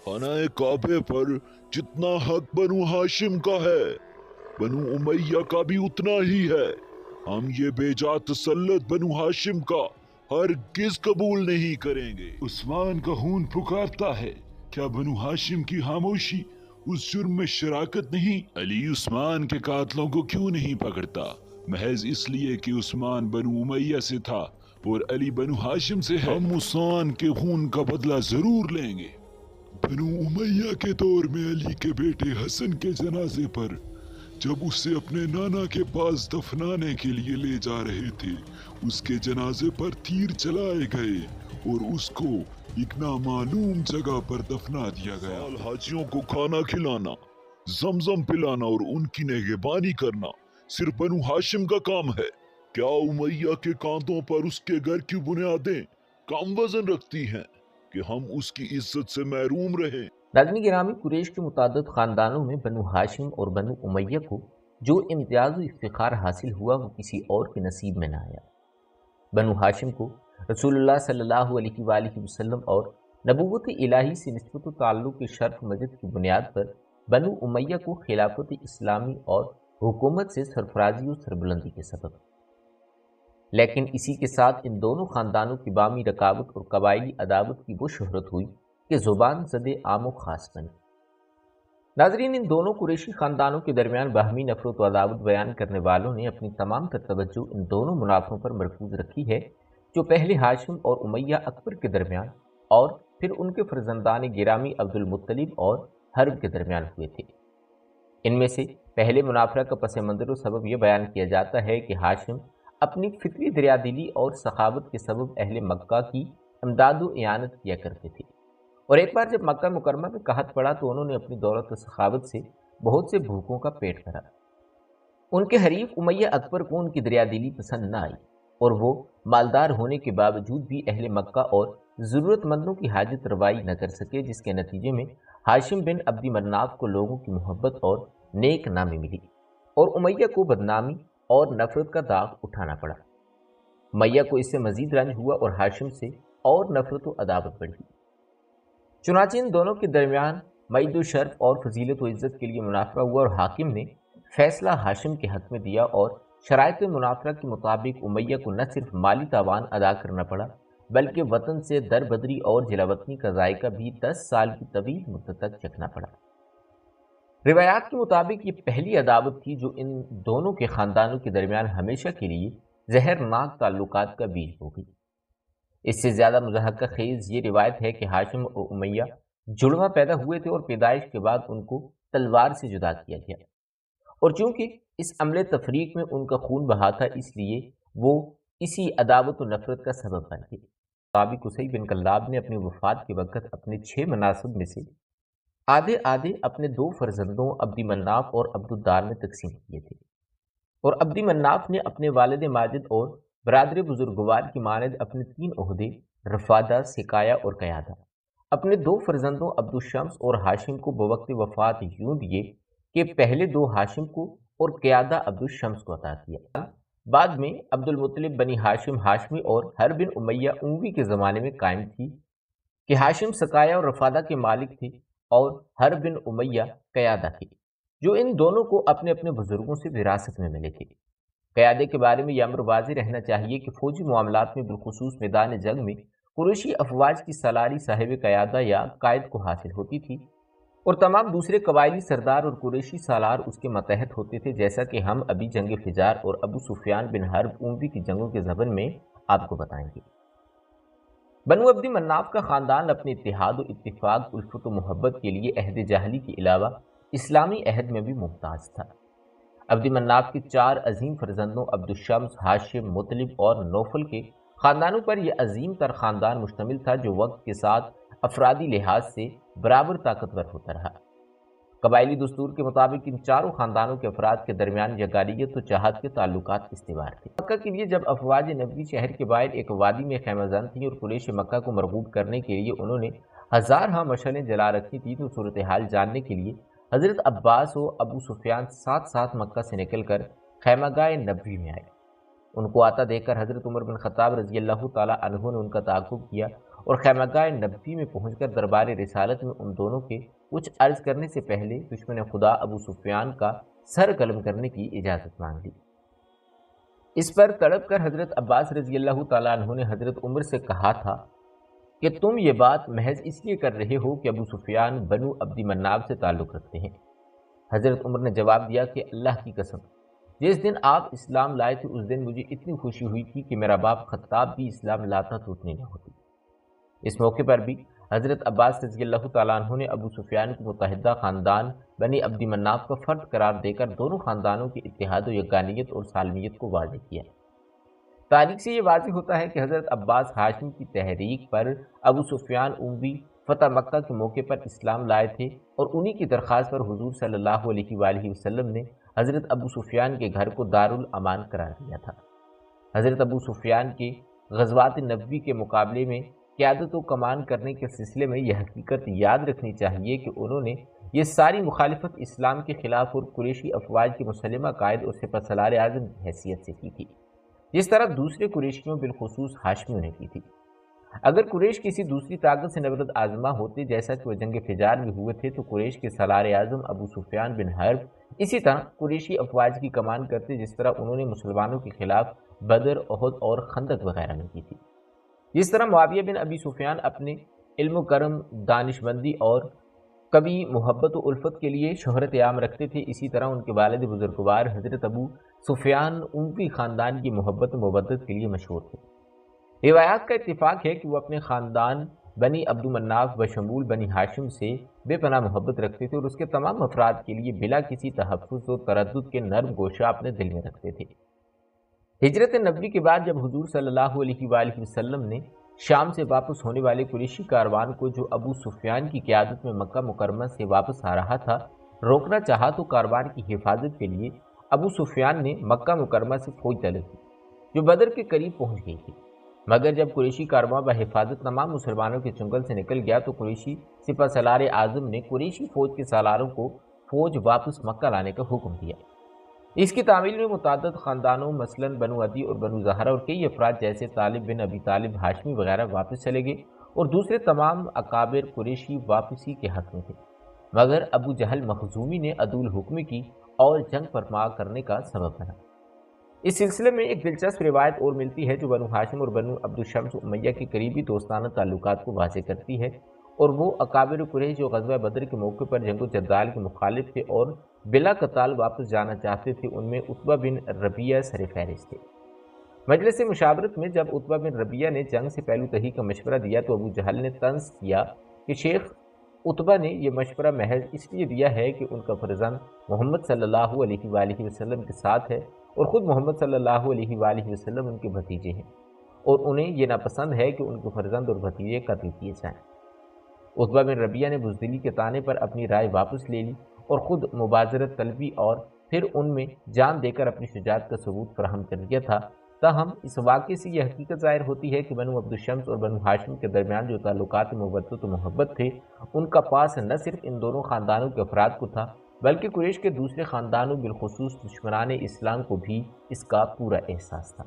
खाना काबे पर जितना हक बनु हाशिम का है, बनु उमैया का भी उतना ही है। हम ये बेजा तसल्लुत बनु हाशिम का हरगिज कबूल नहीं करेंगे। उस्मान का खून पुकारता है, क्या बनु हाशिम की खामोशी उस जुर्म में शराकत नहीं? अली उस्मान के कातलों को क्यों नहीं पकड़ता? महज इसलिए कि उस्मान बनु उमैया से था और अली बनु हाशिम से है। हम उस्मान के खून का बदला जरूर लेंगे। बनु उमैया के दौर में अली के बेटे हसन के जनाजे पर जब उसे अपने नाना के पास दफनाने के लिए ले जा रहे थे, उसके जनाजे पर तीर चलाए गए और उसको एक नामालूम जगह पर दफना दिया गया। हाजियों को खाना खिलाना, जमजम पिलाना और उनकी निगहबानी करना सिर्फ बनु हाशिम का काम है। क्या उमैया के कांधों पर उसके घर की बुनियादें कम वजन रखती हैं कि हम उसकी इज्जत से महरूम रहें? नाज़रीन गिरामी, कुरैश के मुताद्दिद ख़ानदानों में बनु हाशिम और बनु उमैया को जो इम्तियाज़ व इफ्तिखार हासिल हुआ वो किसी और के नसीब में न आया। बनु हाशिम को रसूलुल्लाह सल्लल्लाहु अलैहि वसल्लम और नबूवत इलाही से निस्बत ताल्लुक़ के शर्फ मजद की बुनियाद पर बनु उमैया को खिलाफत इस्लामी और हुकूमत से सरफराजी और सरबुलंदी के सबब। लेकिन इसी के साथ इन दोनों ख़ानदानों की बामी रकावत और कबायली अदावत की वो शोहरत हुई कि ज़ुबान ज़दे आम व ख़ास बनी। नाज़रीन, इन दोनों कुरैशी ख़ानदानों के दरमियान बाहमी नफ़रत व अदावत बयान करने वालों ने अपनी तमाम तर तवज्जो इन दोनों मुनाफ़ों पर मरकूज़ रखी है जो पहले हाशिम और उमैया अकबर के दरमियान और फिर उनके फ़र्जंदान गिरामी अब्दुल मुत्तलिब और हर्ब के दरमियान हुए थे। इनमें से पहले मुनाफरा का पस मंज़र व सबब यह बयान किया जाता है कि हाशिम अपनी फिक्री दरियादिली और सखावत के सबब अहले मक्का की इमदाद व इयानत किया करते थे, और एक बार जब मक्का मुकरमा में कहत पड़ा तो उन्होंने अपनी दौलत व सखावत से बहुत से भूखों का पेट भरा। उनके हरीफ उमैया अकबर को उनकी दरियादिली पसंद न आई और वो मालदार होने के बावजूद भी अहले मक्का और ज़रूरतमंदों की हाजत रवाई न कर सके, जिसके नतीजे में हाशिम बिन अब्दी मन्नाफ को लोगों की मोहब्बत और नेक नामी मिली और उमैया को बदनामी और नफरत का दाग उठाना पड़ा। उमैया को इससे मजीद रंज हुआ और हाशिम से और नफरत व अदावत बढ़ी। चुनांचे इन दोनों के दरमियान मईद व शर्फ और फजीलत व इज़्ज़त के लिए मुनाफरा हुआ और हाकिम ने फैसला हाशिम के हक में दिया और शराइत मुनाफरा के मुताबिक उमैया को न सिर्फ माली तावान अदा करना पड़ा बल्कि वतन से दरबदरी और जिलावतनी का जायका भी 10 साल की तवील मुद्दत तक चखना पड़ा। रिवायात के मुताबिक ये पहली अदावत थी जो इन दोनों के ख़ानदानों के दरमियान हमेशा के लिए जहरनाक ताल्लुकात का बीज हो गई। इससे ज़्यादा मुज़हक़क़ा ख़ेज़ ये रिवायत है कि हाशिम और उमैया जुड़वा पैदा हुए थे और पैदाइश के बाद उनको तलवार से जुदा किया गया, और चूँकि इस अमले तफरीक में उनका खून बहा था इसलिए वो इसी अदावत व नफ़रत का सबब बन गए। ताबी कुसै बिन कल्लाब ने अपनी वफ़ात के वक़्त अपने 6 मनासिब में से आधे आधे अपने 2 फर्जंदों अब्दी मन्नाफ और अब्दुद्दार में तकसीम किए थे, और अब्दी मन्नाफ ने अपने वालिद माजिद और बरादर बुजुर्गवार की मानद अपने 3 ओहदे रफादा, सिकाया और कयादा अपने 2 फर्जंदों अब्दुशम्स और हाशिम को बवक्त वफ़ात यूं दिए कि पहले 2 हाशिम को और कयादा अब्दुशम्स को अता किया। बाद में अब्दुल मुत्तलिब बनी हाशिम हाशमी और हर बिन उमैया उमवी के ज़माने में कायम थी कि हाशिम सकाया और रफादा के मालिक थे और हर बिन उमैया कयादा थे, जो इन दोनों को अपने अपने बुजुर्गों से विरासत में मिले थे। कयादे के बारे में यह अम्र वाज़ेह रहना चाहिए कि फ़ौजी मामलात में बिलखुसूस मैदान जंग में कुरैशी अफवाज की सलारी साहिब कयादा या कायद को हासिल होती थी और तमाम दूसरे कबायली सरदार और कुरैशी सालार उसके मतहत होते थे, जैसा कि हम अभी जंग फिजार और अबू सुफियान बिन हर्ब उमवी की जंगों के ज़बन में आपको बताएंगे। बनु अब्दी मन्नाफ का ख़ानदान अपने इत्तिहाद व इत्तिफाक, उल्फत व मोहब्बत के लिए अहद जाहली के अलावा इस्लामी अहद में भी मुमताज़ था। अब्दी मन्नाफ के 4 अजीम फर्जंदों अब्दुशम्स, हाशिम, मुतलिब और नौफल के ख़ानदानों पर यह अजीम तर ख़ानदान मुश्तमिल था, जो वक्त के साथ अफरादी लिहाज से बराबर ताकतवर होता रहा। कबायली दस्तूर के मुताबिक इन चारों ख़ानदानों के अफराद के दरमियान यगारियत व चाहत के ताल्लुकात इस्तेवार थे। मक्का के लिए जब अफवाज नबी शहर के बाहर एक वादी में खैमजान थी और कुरैश मक्का को मरगूब करने के लिए उन्होंने 1000 मशलें जला रखी थी, तो सूरत हाल जानने के लिए हज़रत अब्बास और अबू सुफियान साथ साथ मक्का से निकलकर खैमागाह नबवी में आए। उनको आता देखकर हज़रत उमर बिन खत्ताब रज़ी अल्लाह ताला अन्हु ने उनका ताक़ुब किया اور خیمگاہ نبوی میں پہنچ کر دربار رسالت میں ان دونوں کے کچھ عرض کرنے سے پہلے دشمن خدا ابو سفیان کا سر قلم کرنے کی اجازت مانگ لی۔ اس پر تڑپ کر حضرت عباس رضی اللہ تعالیٰ عنہ نے حضرت عمر سے کہا تھا کہ تم یہ بات محض اس لیے کر رہے ہو کہ ابو سفیان بنو عبد مناف سے تعلق رکھتے ہیں۔ حضرت عمر نے جواب دیا کہ اللہ کی قسم، جس دن آپ اسلام لائے تھے اس دن مجھے اتنی خوشی ہوئی تھی کہ میرا باپ خطاب بھی اسلام لاتا تو اتنی نہ ہوتی۔ اس موقع پر بھی حضرت عباس رضی اللہ تعالیٰ عنہ نے ابو سفیان کے متحدہ خاندان بنی عبد مناف کا فرد قرار دے کر دونوں خاندانوں کی اتحاد و یگانیت اور سالمیت کو واضح کیا۔ تاریخ سے یہ واضح ہوتا ہے کہ حضرت عباس ہاشم کی تحریک پر ابو سفیان اموی فتح مکہ کے موقع پر اسلام لائے تھے، اور انہی کی درخواست پر حضور صلی اللہ علیہ وآلہ وسلم نے حضرت ابو سفیان کے گھر کو دارالامان قرار دیا تھا۔ حضرت ابو سفیان کے غزوات نبوی کے مقابلے میں قیادت و کمان کرنے کے سلسلے میں یہ حقیقت یاد رکھنی چاہیے کہ انہوں نے یہ ساری مخالفت اسلام کے خلاف اور قریشی افواج کے مسلمہ قائد اور سپہ سالار اعظم کی حیثیت سے کی تھی، جس طرح دوسرے قریشیوں بالخصوص ہاشمیوں نے کی تھی۔ اگر قریش کسی دوسری طاقت سے نبرد آزما ہوتے جیسا کہ وہ جنگ فجار میں ہوئے تھے، تو قریش کے سالار اعظم ابو سفیان بن حرب اسی طرح قریشی افواج کی کمان کرتے جس طرح انہوں نے مسلمانوں کے خلاف بدر، احد اور خندق وغیرہ میں کی تھی۔ جس طرح معاویہ بن ابی سفیان اپنے علم و کرم، دانشمندی اور کبھی محبت و الفت کے لیے شہرت عام رکھتے تھے، اسی طرح ان کے والد بزرگوار حضرت ابو سفیان اموی خاندان کی محبت و مودت کے لیے مشہور تھے۔ روایات کا اتفاق ہے کہ وہ اپنے خاندان بنی عبد مناف بشمول بنی ہاشم سے بے پناہ محبت رکھتے تھے، اور اس کے تمام افراد کے لیے بلا کسی تحفظ و تردد کے نرم گوشہ اپنے دل میں رکھتے تھے۔ ہجرت نبوی کے بعد جب حضور صلی اللہ علیہ وآلہ وسلم نے شام سے واپس ہونے والے قریشی کاروان کو، جو ابو سفیان کی قیادت میں مکہ مکرمہ سے واپس آ رہا تھا، روکنا چاہا، تو کاروان کی حفاظت کے لیے ابو سفیان نے مکہ مکرمہ سے فوج طلب کی جو بدر کے قریب پہنچ گئی تھی۔ مگر جب قریشی کاروان بحفاظت تمام مسلمانوں کے چنگل سے نکل گیا، تو قریشی سپہ سالار اعظم نے قریشی فوج کے سالاروں کو فوج واپس مکہ لانے کا حکم دیا۔ اس کی تعمیل میں متعدد خاندانوں مثلاً بنو عدی اور بنو زہرہ اور کئی افراد جیسے طالب بن ابی طالب ہاشمی وغیرہ واپس چلے گئے، اور دوسرے تمام اکابر قریشی واپسی کے حق میں تھے، مگر ابو جہل مخزومی نے عدول حکم کی اور جنگ پرماں کرنے کا سبب بنا۔ اس سلسلے میں ایک دلچسپ روایت اور ملتی ہے جو بنو ہاشم اور بنو عبد الشمس امیہ کے قریبی دوستانہ تعلقات کو واضح کرتی ہے، اور وہ اکابر قریش جو غزوہ بدر کے موقع پر جنگ و جدال کے مخالف تھے اور بلا قتال واپس جانا چاہتے تھے، ان میں عتبہ بن ربیعہ سر فہرست تھے۔ مجلس مشاورت میں جب عتبہ بن ربیعہ نے جنگ سے پہلو تہی کا مشورہ دیا، تو ابو جہل نے طنز کیا کہ شیخ عتبہ نے یہ مشورہ محض اس لیے دیا ہے کہ ان کا فرزند محمد صلی اللہ علیہ وآلہ وسلم کے ساتھ ہے، اور خود محمد صلی اللہ علیہ وآلہ وسلم ان کے بھتیجے ہیں، اور انہیں یہ ناپسند ہے کہ ان کے فرزند اور بھتیجے قتل کیے جائیں۔ عتبہ بن ربیعہ نے بزدلی کے طعنے پر اپنی رائے واپس لے لی اور خود مبازرت طلبی، اور پھر ان میں جان دے کر اپنی شجاعت کا ثبوت فراہم کر دیا تھا۔ تاہم اس واقعے سے یہ حقیقت ظاہر ہوتی ہے کہ بنو عبد الشمس اور بنو ہاشم کے درمیان جو تعلقات مودت و محبت تھے، ان کا پاس نہ صرف ان دونوں خاندانوں کے افراد کو تھا، بلکہ قریش کے دوسرے خاندانوں بالخصوص دشمنان اسلام کو بھی اس کا پورا احساس تھا۔